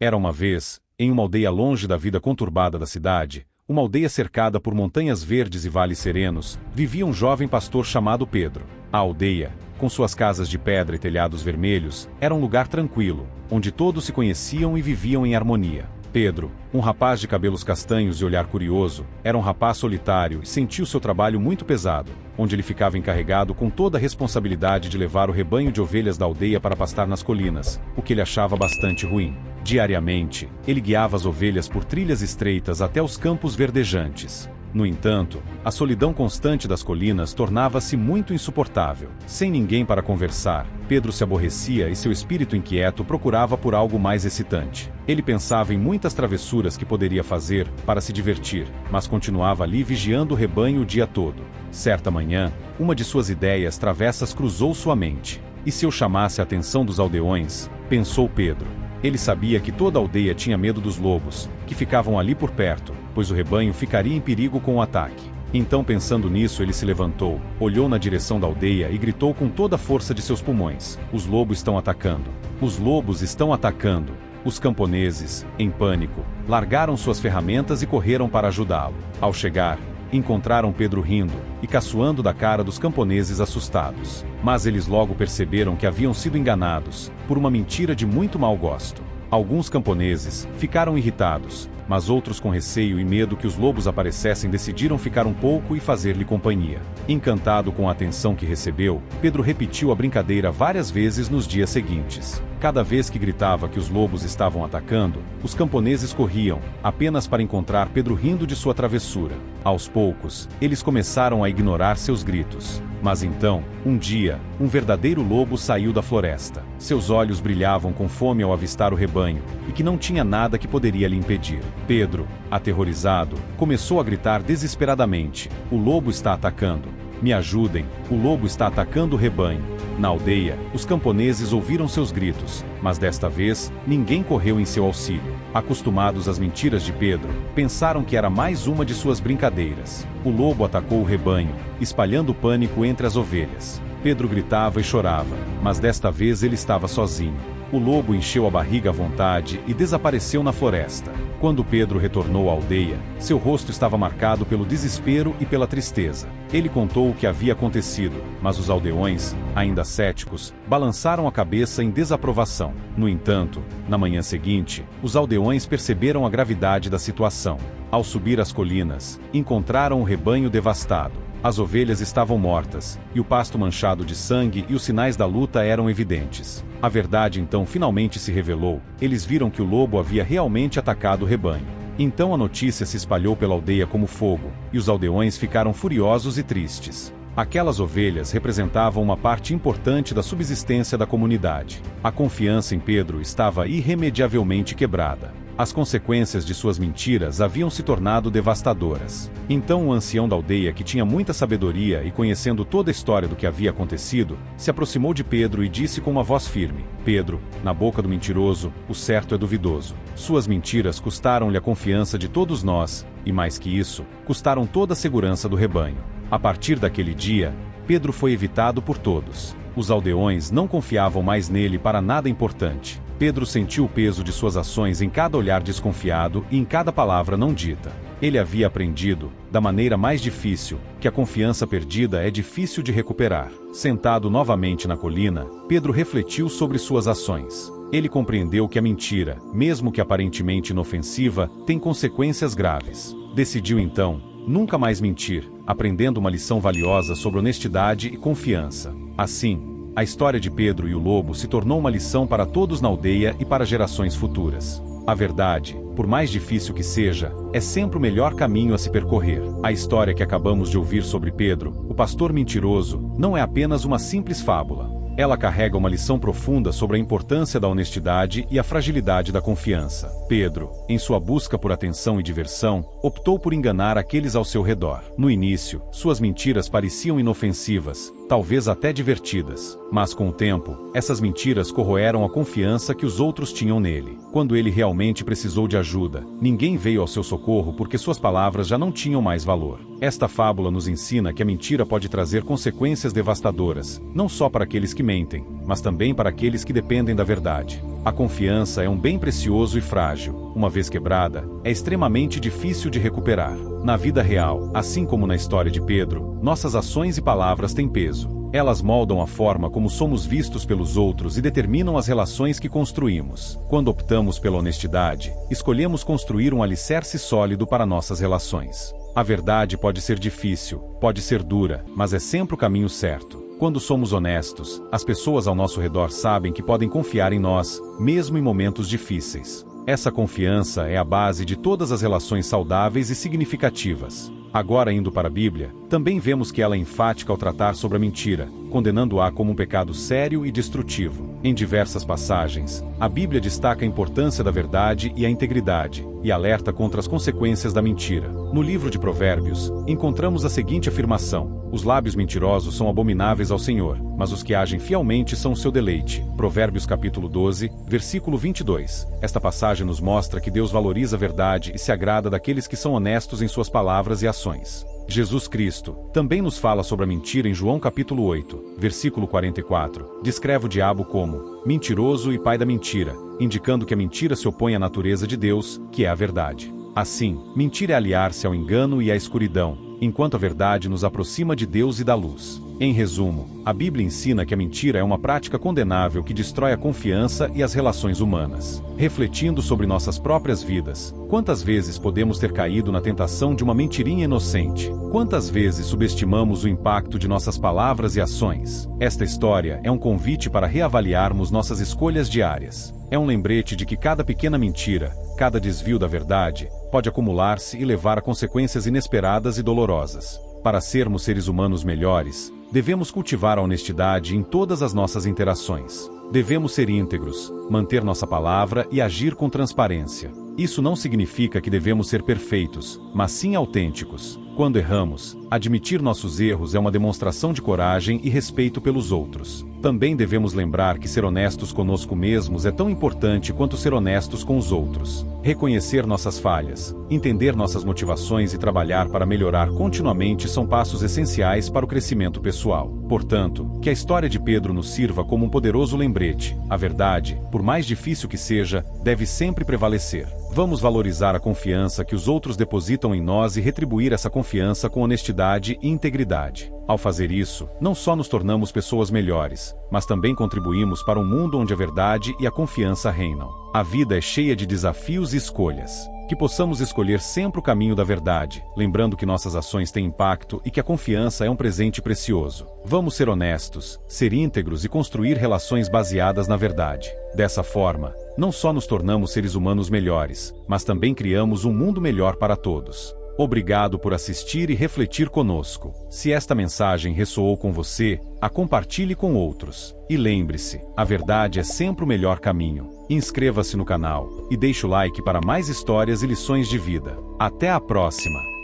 Era uma vez, em uma aldeia longe da vida conturbada da cidade, uma aldeia cercada por montanhas verdes e vales serenos, vivia um jovem pastor chamado Pedro. A aldeia, com suas casas de pedra e telhados vermelhos, era um lugar tranquilo, onde todos se conheciam e viviam em harmonia. Pedro, um rapaz de cabelos castanhos e olhar curioso, era um rapaz solitário e sentia o seu trabalho muito pesado, onde ele ficava encarregado com toda a responsabilidade de levar o rebanho de ovelhas da aldeia para pastar nas colinas, o que ele achava bastante ruim. Diariamente, ele guiava as ovelhas por trilhas estreitas até os campos verdejantes. No entanto, a solidão constante das colinas tornava-se muito insuportável. Sem ninguém para conversar, Pedro se aborrecia e seu espírito inquieto procurava por algo mais excitante. Ele pensava em muitas travessuras que poderia fazer para se divertir, mas continuava ali vigiando o rebanho o dia todo. Certa manhã, uma de suas ideias travessas cruzou sua mente. E se eu chamasse a atenção dos aldeões? Pensou Pedro. Ele sabia que toda a aldeia tinha medo dos lobos, que ficavam ali por perto, pois o rebanho ficaria em perigo com o ataque. Então, pensando nisso, ele se levantou, olhou na direção da aldeia e gritou com toda a força de seus pulmões: "Os lobos estão atacando! Os lobos estão atacando!" Os camponeses, em pânico, largaram suas ferramentas e correram para ajudá-lo. Ao chegar, encontraram Pedro rindo e caçoando da cara dos camponeses assustados. Mas eles logo perceberam que haviam sido enganados por uma mentira de muito mau gosto. Alguns camponeses ficaram irritados, mas outros com receio e medo que os lobos aparecessem decidiram ficar um pouco e fazer-lhe companhia. Encantado com a atenção que recebeu, Pedro repetiu a brincadeira várias vezes nos dias seguintes. Cada vez que gritava que os lobos estavam atacando, os camponeses corriam, apenas para encontrar Pedro rindo de sua travessura. Aos poucos, eles começaram a ignorar seus gritos. Mas então, um dia, um verdadeiro lobo saiu da floresta. Seus olhos brilhavam com fome ao avistar o rebanho, e que não tinha nada que poderia lhe impedir. Pedro, aterrorizado, começou a gritar desesperadamente: "O lobo está atacando! Me ajudem, o lobo está atacando o rebanho!" Na aldeia, os camponeses ouviram seus gritos, mas desta vez, ninguém correu em seu auxílio. Acostumados às mentiras de Pedro, pensaram que era mais uma de suas brincadeiras. O lobo atacou o rebanho, espalhando pânico entre as ovelhas. Pedro gritava e chorava, mas desta vez ele estava sozinho. O lobo encheu a barriga à vontade e desapareceu na floresta. Quando Pedro retornou à aldeia, seu rosto estava marcado pelo desespero e pela tristeza. Ele contou o que havia acontecido, mas os aldeões, ainda céticos, balançaram a cabeça em desaprovação. No entanto, na manhã seguinte, os aldeões perceberam a gravidade da situação. Ao subir as colinas, encontraram o rebanho devastado. As ovelhas estavam mortas, e o pasto manchado de sangue e os sinais da luta eram evidentes. A verdade então finalmente se revelou. Eles viram que o lobo havia realmente atacado o rebanho. Então a notícia se espalhou pela aldeia como fogo, e os aldeões ficaram furiosos e tristes. Aquelas ovelhas representavam uma parte importante da subsistência da comunidade. A confiança em Pedro estava irremediavelmente quebrada. As consequências de suas mentiras haviam se tornado devastadoras. Então o ancião da aldeia, que tinha muita sabedoria e conhecendo toda a história do que havia acontecido, se aproximou de Pedro e disse com uma voz firme: "Pedro, na boca do mentiroso, o certo é duvidoso. Suas mentiras custaram-lhe a confiança de todos nós, e mais que isso, custaram toda a segurança do rebanho." A partir daquele dia, Pedro foi evitado por todos. Os aldeões não confiavam mais nele para nada importante. Pedro sentiu o peso de suas ações em cada olhar desconfiado e em cada palavra não dita. Ele havia aprendido, da maneira mais difícil, que a confiança perdida é difícil de recuperar. Sentado novamente na colina, Pedro refletiu sobre suas ações. Ele compreendeu que a mentira, mesmo que aparentemente inofensiva, tem consequências graves. Decidiu então nunca mais mentir, aprendendo uma lição valiosa sobre honestidade e confiança. Assim, a história de Pedro e o lobo se tornou uma lição para todos na aldeia e para gerações futuras. A verdade, por mais difícil que seja, é sempre o melhor caminho a se percorrer. A história que acabamos de ouvir sobre Pedro, o pastor mentiroso, não é apenas uma simples fábula. Ela carrega uma lição profunda sobre a importância da honestidade e a fragilidade da confiança. Pedro, em sua busca por atenção e diversão, optou por enganar aqueles ao seu redor. No início, suas mentiras pareciam inofensivas, talvez até divertidas. Mas com o tempo, essas mentiras corroeram a confiança que os outros tinham nele. Quando ele realmente precisou de ajuda, ninguém veio ao seu socorro porque suas palavras já não tinham mais valor. Esta fábula nos ensina que a mentira pode trazer consequências devastadoras, não só para aqueles que mentem, mas também para aqueles que dependem da verdade. A confiança é um bem precioso e frágil. Uma vez quebrada, é extremamente difícil de recuperar. Na vida real, assim como na história de Pedro, nossas ações e palavras têm peso. Elas moldam a forma como somos vistos pelos outros e determinam as relações que construímos. Quando optamos pela honestidade, escolhemos construir um alicerce sólido para nossas relações. A verdade pode ser difícil, pode ser dura, mas é sempre o caminho certo. Quando somos honestos, as pessoas ao nosso redor sabem que podem confiar em nós, mesmo em momentos difíceis. Essa confiança é a base de todas as relações saudáveis e significativas. Agora, indo para a Bíblia, também vemos que ela é enfática ao tratar sobre a mentira, condenando-a como um pecado sério e destrutivo. Em diversas passagens, a Bíblia destaca a importância da verdade e a integridade, e alerta contra as consequências da mentira. No livro de Provérbios, encontramos a seguinte afirmação: os lábios mentirosos são abomináveis ao Senhor, mas os que agem fielmente são o seu deleite. Provérbios capítulo 12, versículo 22. Esta passagem nos mostra que Deus valoriza a verdade e se agrada daqueles que são honestos em suas palavras e ações. Jesus Cristo também nos fala sobre a mentira em João capítulo 8, versículo 44. Descreve o diabo como mentiroso e pai da mentira, indicando que a mentira se opõe à natureza de Deus, que é a verdade. Assim, mentir é aliar-se ao engano e à escuridão, enquanto a verdade nos aproxima de Deus e da luz. Em resumo, a Bíblia ensina que a mentira é uma prática condenável que destrói a confiança e as relações humanas. Refletindo sobre nossas próprias vidas, quantas vezes podemos ter caído na tentação de uma mentirinha inocente? Quantas vezes subestimamos o impacto de nossas palavras e ações? Esta história é um convite para reavaliarmos nossas escolhas diárias. É um lembrete de que cada pequena mentira, cada desvio da verdade, pode acumular-se e levar a consequências inesperadas e dolorosas. Para sermos seres humanos melhores, devemos cultivar a honestidade em todas as nossas interações. Devemos ser íntegros, manter nossa palavra e agir com transparência. Isso não significa que devemos ser perfeitos, mas sim autênticos. Quando erramos, admitir nossos erros é uma demonstração de coragem e respeito pelos outros. Também devemos lembrar que ser honestos conosco mesmos é tão importante quanto ser honestos com os outros. Reconhecer nossas falhas, entender nossas motivações e trabalhar para melhorar continuamente são passos essenciais para o crescimento pessoal. Portanto, que a história de Pedro nos sirva como um poderoso lembrete. A verdade, por mais difícil que seja, deve sempre prevalecer. Vamos valorizar a confiança que os outros depositam em nós e retribuir essa confiança com honestidade e integridade. Ao fazer isso, não só nos tornamos pessoas melhores, mas também contribuímos para um mundo onde a verdade e a confiança reinam. A vida é cheia de desafios e escolhas. Que possamos escolher sempre o caminho da verdade, lembrando que nossas ações têm impacto e que a confiança é um presente precioso. Vamos ser honestos, ser íntegros e construir relações baseadas na verdade. Dessa forma, não só nos tornamos seres humanos melhores, mas também criamos um mundo melhor para todos. Obrigado por assistir e refletir conosco. Se esta mensagem ressoou com você, a compartilhe com outros. E lembre-se, a verdade é sempre o melhor caminho. Inscreva-se no canal e deixe o like para mais histórias e lições de vida. Até a próxima!